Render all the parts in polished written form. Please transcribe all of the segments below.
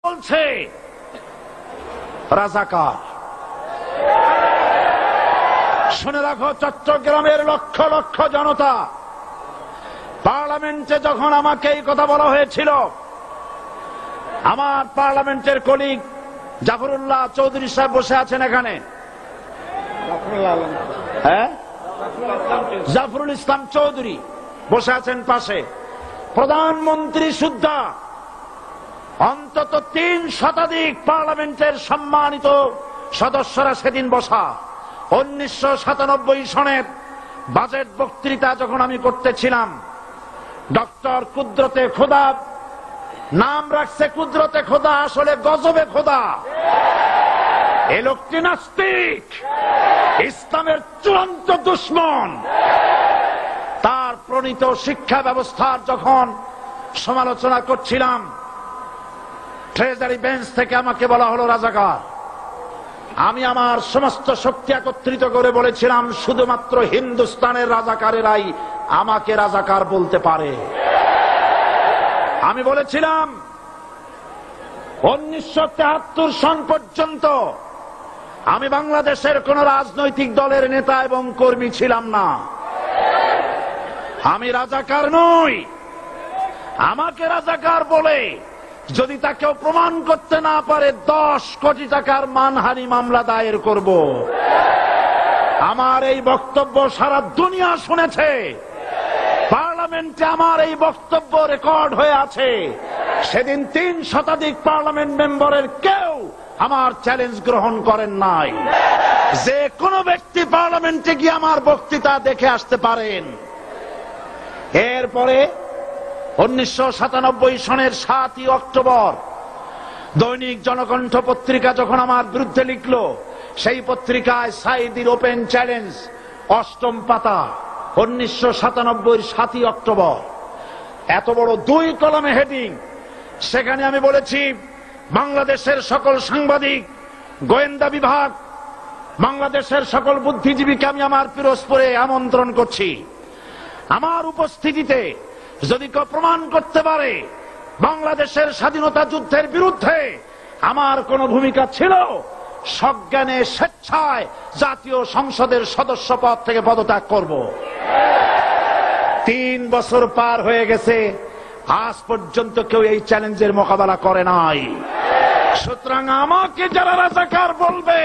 বলছে রাজাকার। শুনে রাখো, চট্টগ্রামের লক্ষ লক্ষ জনতা, পার্লামেন্টে যখন আমাকে এই কথা বলা হয়েছিল, আমার পার্লামেন্টের কলিগ জাফরুল্লাহ চৌধুরী সাহেব বসে আছেন এখানে, হ্যাঁ, জাফরুল ইসলাম চৌধুরী বসে আছেন পাশে, প্রধানমন্ত্রী সুদ্ধা, অন্তত 3 শতাধিক পার্লামেন্টের সম্মানিত সদস্যরা সেদিন বসা। 1997 সনের বাজেট বক্তৃতা যখন আমি করতেছিলাম, ডক্টর কুদরতে খোদা, নাম রাখছে কুদরতে খোদা, আসলে গজবে খোদা। এ লোকটি নাস্তিক, ইসলামের চূড়ান্ত দুশমন। তার প্রণীত শিক্ষা ব্যবস্থার যখন সমালোচনা করছিলাম, ট্রেজারি বেঞ্চ থেকে আমাকে বলা হলো রাজাকার। আমি আমার সমস্ত শক্তি একত্রিত করে বলেছিলাম, শুধুমাত্র হিন্দুস্তানের রাজাকারেরাই আমাকে রাজাকার বলতে পারে। আমি বলেছিলাম 1973 সন পর্যন্ত আমি বাংলাদেশের কোন রাজনৈতিক দলের নেতা এবং কর্মী ছিলাম না। আমি রাজাকার নই। আমাকে রাজাকার বলে যদি তাকেও প্রমাণ করতে না পারে, 10 কোটি টাকার মানহানি মামলা দায়ের করব। আমার এই বক্তব্য সারা দুনিয়া শুনেছে। পার্লামেন্টে আমার এই বক্তব্য রেকর্ড হয়ে আছে। সেদিন 3 শতাধিক পার্লামেন্ট মেম্বারের কেউ আমার চ্যালেঞ্জ গ্রহণ করেন নাই। যে কোনো ব্যক্তি পার্লামেন্টে গিয়ে আমার বক্তৃতা দেখে আসতে পারেন। এরপরে 1997 সনের 7 অক্টোবর দৈনিক জনকণ্ঠ পত্রিকা যখন আমার বিরুদ্ধে লিখল, সেই পত্রিকায় সাইদির ওপেন চ্যালেঞ্জ 8ম পাতা, 1997 7 অক্টোবর, এত বড় 2 কলামে হেডিং। সেখানে আমি বলেছি, বাংলাদেশের সকল সাংবাদিক, গোয়েন্দা বিভাগ, বাংলাদেশের সকল বুদ্ধিজীবীকে আমি আমার পিরোজপুরে আমন্ত্রণ করছি। আমার উপস্থিতিতে যদি কেউ প্রমাণ করতে পারে বাংলাদেশের স্বাধীনতা যুদ্ধের বিরুদ্ধে আমার কোন ভূমিকা ছিল, সজ্ঞানে স্বেচ্ছায় জাতীয় সংসদের সদস্য পদ থেকে পদত্যাগ করব। 3 বছর পার হয়ে গেছে, আজ পর্যন্ত কেউ এই চ্যালেঞ্জের মোকাবেলা করে নাই। সুতরাং আমাকে যারা রাজাকার বলবে,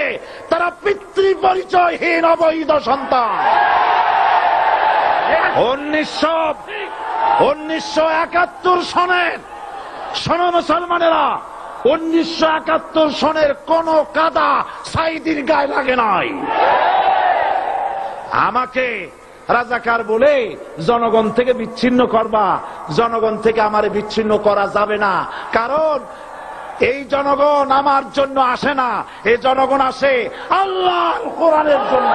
তারা পিতৃ পরিচয়হীন অবৈধ সন্তান। 1971 সনের, শোনো মুসলমানেরা, 1971 সনের কোন কাদা সাইদির গায়ে লাগে নাই। আমাকে রাজাকার বলে জনগণ থেকে বিচ্ছিন্ন করবা, জনগণ থেকে আমারে বিচ্ছিন্ন করা যাবে না। কারণ এই জনগণ আমার জন্য আসে না, এই জনগণ আসে আল্লাহর কোরআনের জন্য।